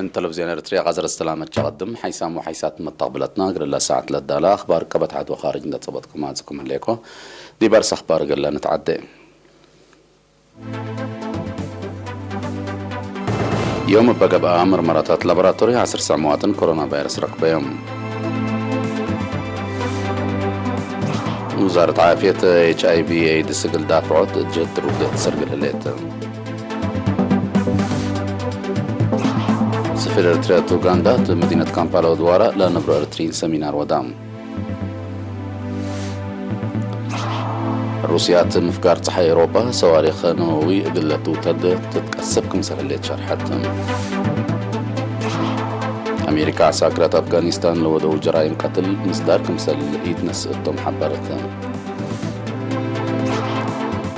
من تلفزيون إريتريا غزر السلامة تقدم حيسام وحيسات متقبلتنا قبل الله ساعة للدالة أخبار كبت عاد وخارج ندت صبتكم معكم الليكو دي برس أخبار قبل نتعدي يوم بقى بأمر مراتات لابراتوري 10 ساعات كورونا فيروس ركبهم وزارة عافية HIV ايدز قل دافعت جد رودة تسرقل الليت سفير إريتريا أوغندا مدينة كامبالا ودوارا لا نبرو إريتريين سمينار ودام روسيا مفكار صحي أوروبا صواريخ نووي قلتو تتكسب كمسر الليت شرحت أمريكا عساكرة أفغانستان لودو جرائم قتل مصدار كمسل إيدنس التم حبرت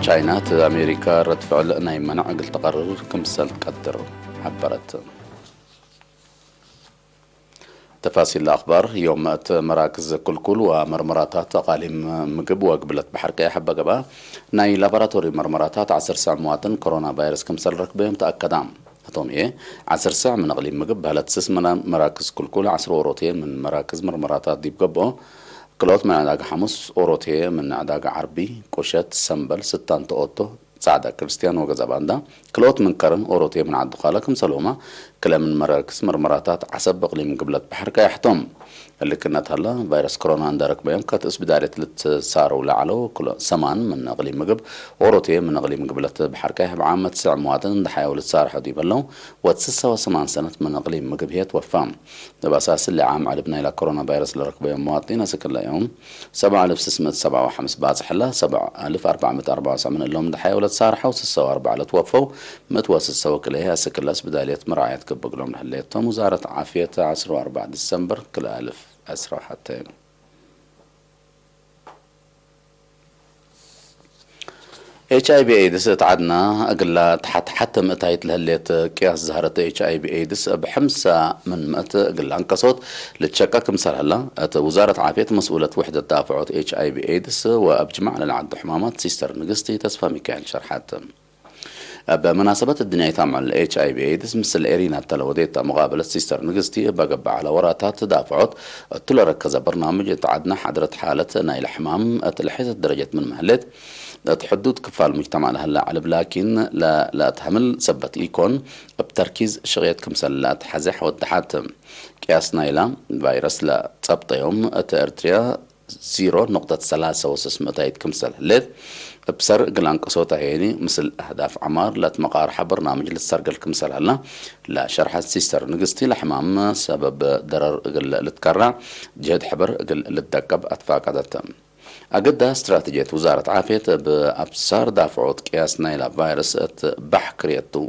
شاينات أمريكا رد فعل نايم منع قل تقرر كمسل قدر حبرت تفاصيل الأخبار يوم مراكز كلكل ومرمراتات أقاليم مقب وقبلت بحركة حبة قبا ناي لابراتوري مرمراتات 10 ساعات كورونا فيروس كمسل ركبهم تأكدام هتوم إيه 10 ساعة من أقليم مقب هلت سسمنا مراكز كلكل 10 أوروتين من مراكز مرمراتات دي بقبو كلوت من عداق حمص أوروتين من عداق عربي كوشت سنبل ستان تقوتو سعادة كريستيان وغزاباندا كلوت من كرن أوروتي من عدو خالكم سلوما كلام من مراكز مرمراتات عسب بقليم قبلت بحركة يحتم اللي كانت هلا فيروس كورونا عندك بيوم كانت بداية لتساروا لعلو كل سمان من أقليم مقب أوروتي من أقليم قبلت بحركة بعامة 9 مواطن حياول تسار حدي بلو وتسسة وسمان سنة من أقليم مقب هي توفام ده بأساس اللي عام علبنا إلى كورونا فيروس لركبة مواطنين سكر يوم 7657 بعد حلا 7474 من اللهم ده حياول تسار حوس السوار على توفوا متوسط سوا كلها سكر بداية مراعية كبقلهم لحليتهم وزارة عافية 10 و4 ديسمبر كل 1000 أسرع حتى HIV AIDS تعدنا أقل تحت حتى متايت لهليت كياس زهرة HIV AIDS بحمسة من مئة أقل انقصت لتشكك مسر هلا وزارة عافية مسؤولة وحدة دافعات HIV AIDS وأبجمع للعد حمامات سيستر نقستي تصفى ميكائيل شرحات بمناسبة الدنيا تعمل HIV AIDS مثل إيرينا التلوديت مقابلة سيستر نقستي بقبع على وراتها تدافعت تلا ركز برنامج تعدنا حضرت حالة نايل حمام لحيث درجة من مهلت تحدود كفال المجتمع هلا على لكن لا تحمل سبت إيكون بتركيز شغيت كمسل لا تحزح والتحات كياس نايلا فيروس لا تبطي يوم إريتريا 0.3 متايت كمسل لذ بسر قلان قصوتا هيني مثل أهداف عمار لا تمقارحة برنامج للسرقل كمسل هلا لا شرحة سيستر نقستي لحمام سبب درر قل لتكرع جهد حبر قل لتدقب أتفاق عدتم أقدها استراتيجية وزارة عافية بأبصار دافعوت كياس نايلا فيروس بحكريتو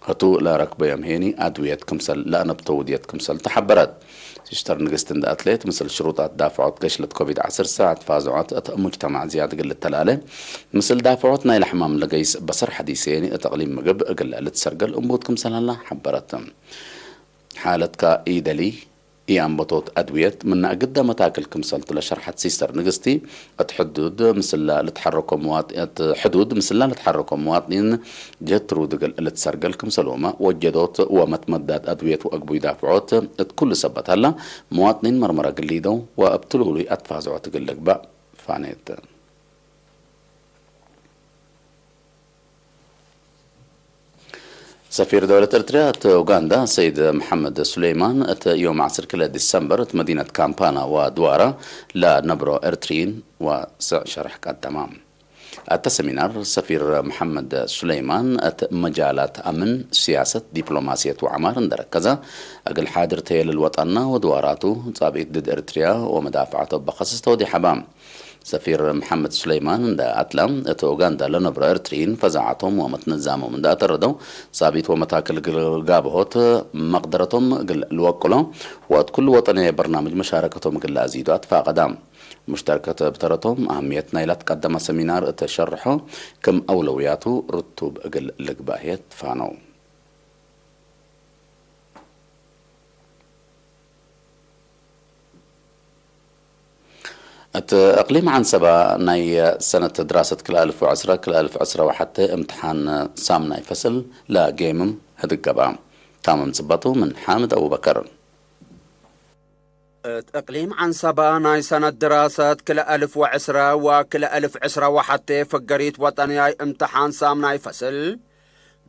هتو لا ركبة يمهيني أدوية كمسل لا نبتودية كمسل تحبرت سيستر نقستن دا أتليت مثل شروطات دافعوت قشلة كوفيد 10 ساعة فازعات مجتمع زيادة قل التلالة مثل دافعوت نايل حمام لقيس بصر حديثيني تقليم مقب قل لتسرقل أنبوت كمسل هلا حبرت حالة كإيدالي إيام بطوط أدوية من أقدم متاكل كمسلت لشرحة سيستر نقستي حدود مثل لتحركوا مواطنين حدود مثل لتحركوا مواطنين جترو دقل لتسرقل كمسلومة وجدوت ومتمدات أدوية وأقبو يدافعوت كل سبت هلا مواطنين مرمرة قليدو وابتلوا لي أتفازعوا تقلق بقى فانيت سفير دولة إريتريا أوغندا سيد محمد سليمان يوم 10 ديسمبر مدينة كامبانا ودوارا لا نبرو إريتريين وشرح تمام السمينار سفير محمد سليمان مجالات أمن سياسة دبلوماسية وعمار دركزة أقل حاضر تيل الوطن ودواراته صابيت ضد إريتريا ومدافعته بخصص تودي حبام سفير محمد سليمان دا أتلم أوغندا لنبرو إريتريين فزعتهم ومتنزامهم من دا أتردو صابيت ومتاكل قابهوت مقدرتهم الوكلهم وات كل وطنية برنامج مشاركتهم قل أزيدو أتفاق قدام مشتركة بترتهم أهمية نايلات قدم سمينار تشرحه كم أولوياته رتب قل لقباهية فانو أقليم عن سبا ناي سنة دراسة كل 1010 كل 1010 وحتى امتحان سامناي فصل لا جيمم هدق قبام تامم صباطو من حامد أبو بكر. إقليم عنصبة ناي سنة دراسة كلا 1010 وكلا 1010 وحتى فقريت وطني امتحان سام ناي فصل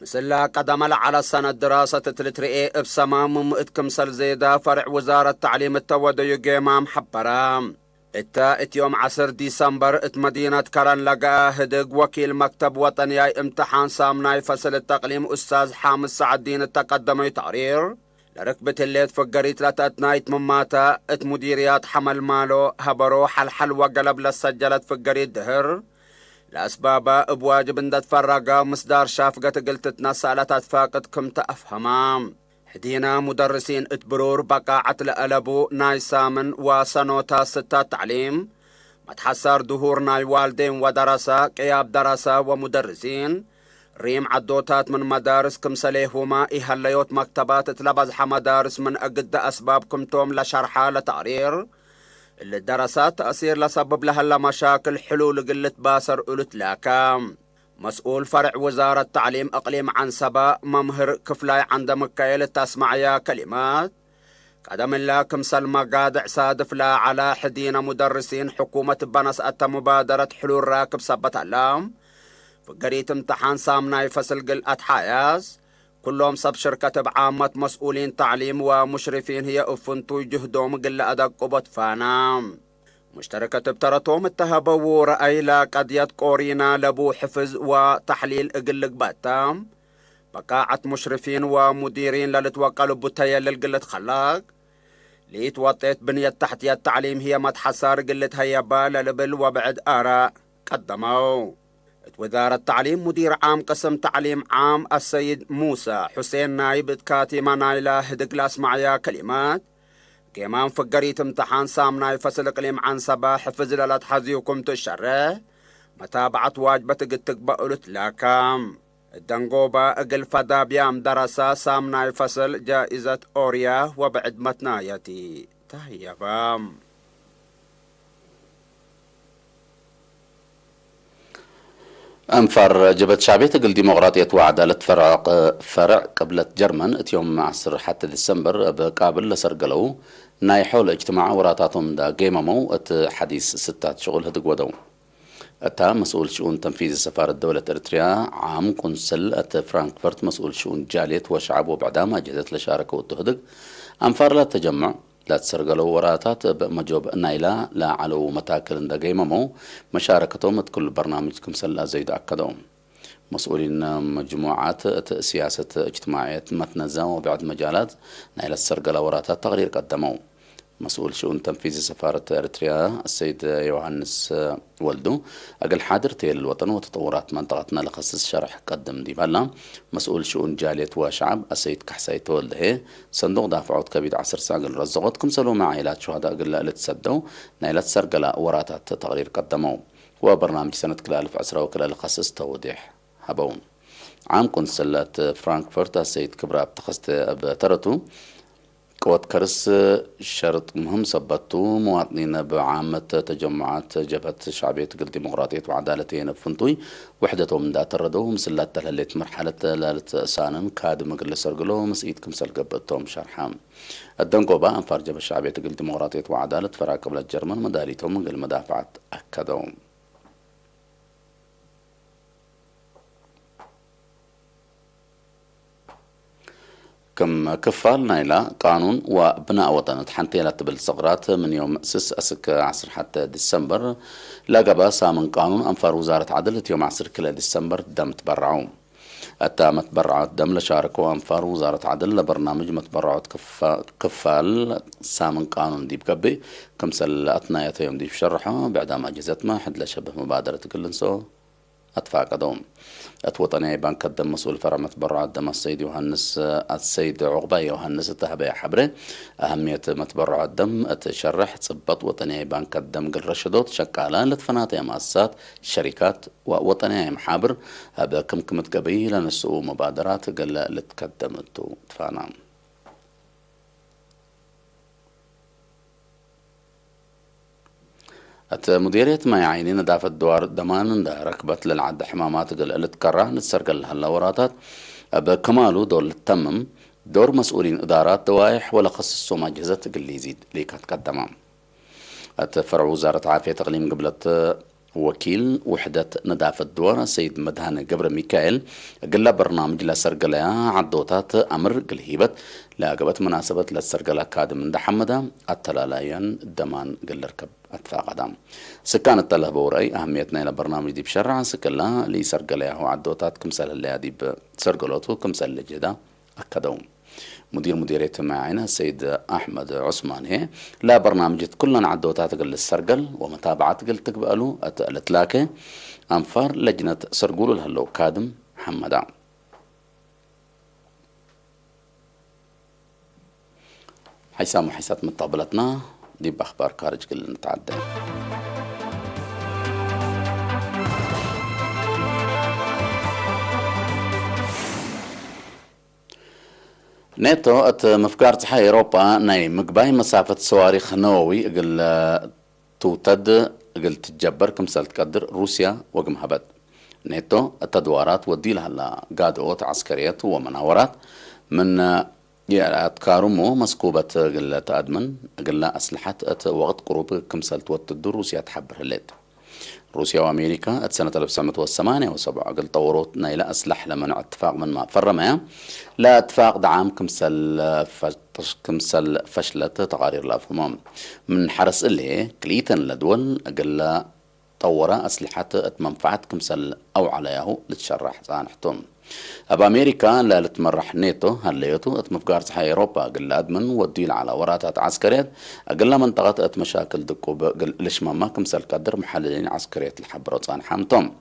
مسلا قدم على سنة دراسة تلترئي بسمام اتكمسل زيدا فرع وزارة تعليم التودي جيمام حبرام ات يوم 10 ديسمبر ات مدينة كرن لقا هدق وكيل مكتب وطني امتحان سام ناي فصل التقليم أستاذ حامد سعدين التقدمي تقرير لركبة اللي تفقريت لتاتنايت مماتا ات مديريات حمل مالو هبرو حل وقلب لسجلت فقريت دهر لأسباب بواجب اندت فرقا مصدار شافقة قلت تنسالت اتفاقت كمت أفهمام هدينا مدرسين اتبرور بقاعة لألبو ناي سامن وسنوتا ستة تعليم متحسر دهور ناي والدين ودرسة قياب درسة ومدرسين ريم عدوتات من مدارس كمسليهما إهليوت مكتبات تلبزح مدارس من أقد أسباب كمتوم لشرحة لتعرير اللي الدراسات تأثير لسبب لها مشاكل حلول قلة باسر قلت لاكام مسؤول فرع وزارة تعليم أقليم عنصبة ممهر كفلاي عند مكايل تسمعيا كلمات قدم الله كمسل مقادع صادف لا على حدين مدرسين حكومة بنس أتى مبادرة حلول راكب سبت اللام فقريت امتحان سامناي فصل قل أتحاياز كلهم سب شركة بعامة مسؤولين تعليم ومشرفين هي أفنتو جهدهم قل أدق قبط فانام مشتركة بترتهم التهبو رأي لا قد يتقورينا لبو حفظ وتحليل اقل قباتام بقاعة مشرفين ومديرين للتوقلوا بتيا للقلة خلاق ليت وطيت بنية تحتية التعليم هي متحسار قلة هيبا للبل وبعد آراء قدموا وزارة التعليم مدير عام قسم تعليم عام السيد موسى حسين نايب كاتمة نايلة هدق لاسمعيا كلمات كمان فقريت امتحان سام ناي فصل اقليم عنصبة حفظ للاتحزيكم تشره متابعة واجبة قد بقلت لاكام الدنقوبة اقل فدا بيام درسة سام ناي فصل جائزة أوريا وبعد متنايتي تهيبام. أنفر جبت شعبية قل ديمقراطية وعدالة فرع قبلة جرمن يوم 10 حتى ديسمبر بقابل لسرقلو ناي حول اجتماع وراتاتهم دا قيممو حديث ستات شغل هدق ودو أتا مسؤول شؤون تنفيذ سفارة دولة إريتريا عام قنصل فرانكفورت مسؤول شؤون جالية وشعب وبعدما جهزت لشاركة وتهدق أنفر لا تجمع لا تسرقلو وراتات بمجوب نايلا لا علو متاكل دا قيممو مشاركتهم كل برنامجكم سلا زيد أكدهم مسؤولين مجموعات سياسة اجتماعية متنزه وبعد مجالات نايلا السرقلو وراتات تغيير قدموا مسؤول شؤون تنفيذ سفارة إريتريا السيد يوهانس ولدو أقل حاضر تيل الوطن وتطورات منطقتنا لخصص شرح قدم دي بالا مسؤول شؤون جالية وشعب السيد كحساي تولده صندوق دافعات كبيد 10 ساقل رزقتكم سلو مع عائلات شهداء قل لا تسدوا نايلات سرقلا وراتات تغيير قدموا وبرنامج سنة كلا 1010 وكلا لخصص توضيح هبون عام قنصلة فرانكفورت السيد كبرى بتخصت بترتو قوات كرس شرط مهم سبتو مواطنين بعامة تجمعات جبهة شعبية ديمقراطية وعدالتين فنطوي وحدتهم دا تردو مسلات تلهلت مرحلة لالت سانن كاد مقل سرقلو مسئيتكم سلقبتهم شرحام الدنقوبة أنفار جبهة شعبية ديمقراطية وعدالة فرا قبل الجرمن مداريتهم مقل مدافعات أكدهم كم كفال نايلا قانون وبناء وطن تحنتيلة بالصغرات من يوم سس أسك 10 حتى ديسمبر لقبا سامن قانون أنفار وزارة عدل يوم 10 كلا ديسمبر دم تبرعوا أتا متبرعات دم لشاركوا أنفار وزارة عدل لبرنامج متبرعات كفال سامن قانون دي بكبي كم سل أتناية يوم دي بشرحه بعدما أجهزت ما حد لشبه مبادرة كلنسو أتفاقدهم أتوطني بانك الدم مسؤول فرع متبرع الدم السيد يوهنس السيد عقبة يوهنس التهبي حبره أهمية متبرع الدم أتشرح تصبط وطني بانك الدم قل رشدوت شكالان لتفناتي مؤسسات شركات ووطني محابر هذا كم كمت قبيلة نسو مبادرات قل لتقدمتو تفانام مديرية ما يعيني ندافة الدوار دمان دا ركبت للعد حمامات قل تكره نتسرقل هالوراتات بكمالو دول التمم دور مسؤولين إدارات دوائح ولا خصصوا أجهزة اللي يزيد اللي كتقدم فرع وزارة عافية تقليم قبلت وكيل وحدة نظافة الدوار سيد مدهان قبر ميكائيل قل برنامج لسرقلة عدوتات أمر قلهيبت لاقبت مناسبة لسرقلة كادم من دحمدة التلالايان الدمان قل ركب اتفاق دام سكان التله بورأي أهميتنا إلى برنامج دي بشرع سكلا لي سرقلة وعدوتات كمسال اللي دي بسرقلوتو كمسال الجدا أكدوم مديرية معنا السيد أحمد عثمان هي لا برنامج كلنا عدوتات قل السرقل ومتابعة قل تقبلوا الاتلاكة أنفار لجنة سرقول الهلو كادم محمد حيسام وحيسات متقبلتنا دي بأخبار خارج قل نتعدى ناتو مفكار تحي أوروبا ناي مقباي مسافة صواريخ نووي قل توتد قل تتجبر كمسال تقدر روسيا وقم هبد ناتو التدوارات ودي لها قادوات عسكريات ومناورات من يأتكارمو مسكوبة قل تأدمن قل أسلحة وقت قروب كمسال توتد روسيا تحبر الليل روسيا وأمريكا سنة 1978 قل طوروا نايلة أسلح لمنع اتفاق من ما فرمها لا اتفاق دعام كمسل فشلت تقارير الأفهمام من حرس اللي كليتن لدول قل طورا أسلحة منفعة كمسل أو عليها لتشرح زانحتم أبا أمريكا لا لتمرح نيتو هالليتو اتمفقار صحي أوروبا قل أدمن وديل على وراتات عسكريات أقل منطقة اتمشاكل دكو قل لشماما كمسال قدر محللين عسكريات الحبر وصان حامتم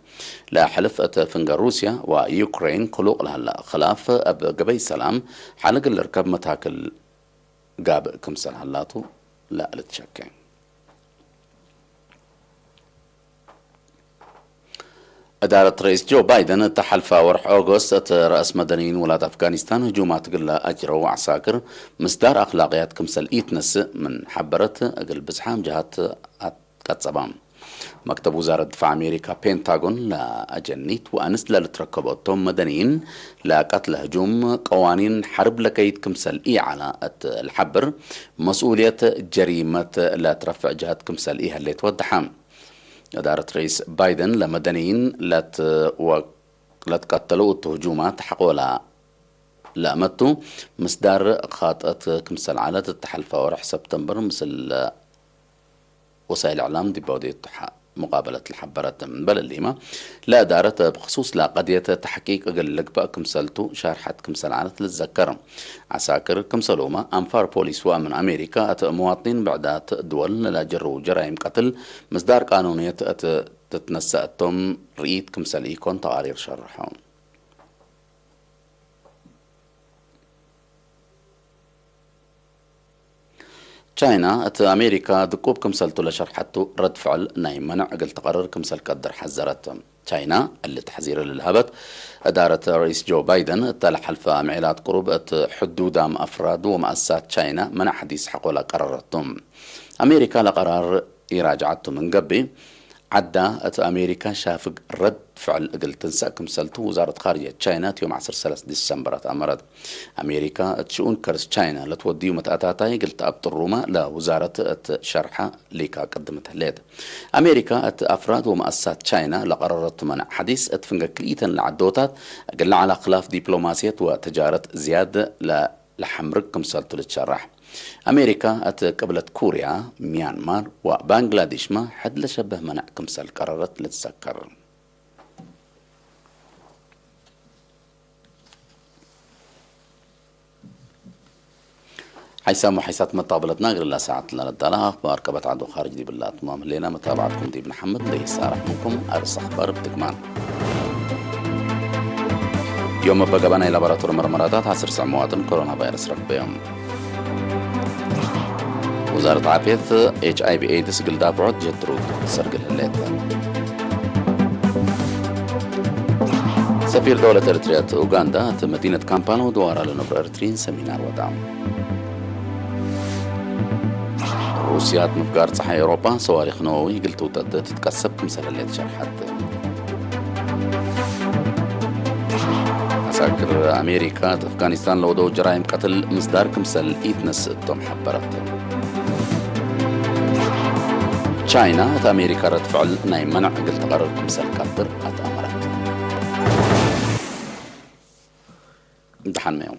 لا حلف فنقر روسيا ويوكرين قلوق لهلا خلاف قبي سلام حالق الاركب متاكل قاب كمسال هلاتو لا لتشكين إدارة رئيس جو بايدن تحلف ورح أغسطس رأس مدنيين ولاد أفغانستان هجومات قلة أجروا وعساكر مصدر أخلاقيات كمسل إيتنس من حبرت أقل بزحام جهات كتسبام مكتب وزارة دفاع أمريكا بينتاغون لا أجنيت وأنس لتركبوتهم مدنيين لا قتل هجوم قوانين حرب لكيد كمسل إي على الحبر مسؤولية جريمة لا ترفع جهات كمسل إيها اللي توضحام إدارة رئيس بايدن لمدنيين لا تقتلوا الهجومات حقولا لا متو مصدر خاطئة كمسل على التحالف ورح سبتمبر مثل وسائل الإعلام دي بودي مقابلة الحبرات من بلديمة لا دارت بخصوص لا قضية تحقيق أقل لقبة كمسلتو شارحة كمسل عانت للذكر عساكر كمسلوما أنفار بوليس ومن أمريكا مواطنين بعدات دول لا جروا جرائم قتل مصدر قانونية تتنسأتهم رئيت كمسليكون تقارير شرحهم تشاينا أمريكا دكوب كمسلتو لشرحتو رد فعل ناي منع قل تقرر كمسل قدر حذرتهم تشاينا اللي تحذير للهبت إدارة رئيس جو بايدن تلح الفا معيلات قرب حدود أفراد ومؤسسات تشاينا منع حديث حقولا قررتهم أمريكا لقرار يراجعتهم من قبل عدا أمريكا شافق رد فعل قل تنسى كمسلتو وزارة خارجية تشاينا يوم 10 ديسمبر أمرت أمريكا تشؤون كرس تشاينا لتوديو متأتاتاي قلت أبط الروما لوزارة شرحة ليكا قدمتها ليد أمريكا أفراد ومؤسسات تشاينا لقررت منع حديث اتفنق كليتا لعدوتات قل على خلاف دبلوماسية وتجارة زيادة لحمرك كمسلتو لتشرح أمريكا قبلت كوريا ميانمار وبنغلاديش ما حد لشبه منع كمسل قررت لتسكر حيسام وحيسات مطابلتنا غير الله ساعات لنا الدلاء أخبار كبت عدو خارج دي بالله تمام لنا متابعتكم دي بن محمد ليس منكم أرس أخبار بتكمان يوم بقبنا إلى براتور مرمراتات عصر سعموات كورونا فيروس ركبهم وزارة عافية HIV AIDS قل دافعت جترود سرقل الليل سفير دولة إريتريا أوغندا مدينة كامبالا ودوارا لنبر إريتريين سمينار ودعم روسيا مفقار صحي أوروبا صواريخ نووي قلتو تتكسب كمسل الليل شرحت عساكر أمريكا أفغانستان لو دو جرائم قتل مصدر كمسل إيتنس التم حبرت تشاينا أمريكا رد فعل ناي منع قلت قرر كمسل كاتر أتأمرت امتحان ميوم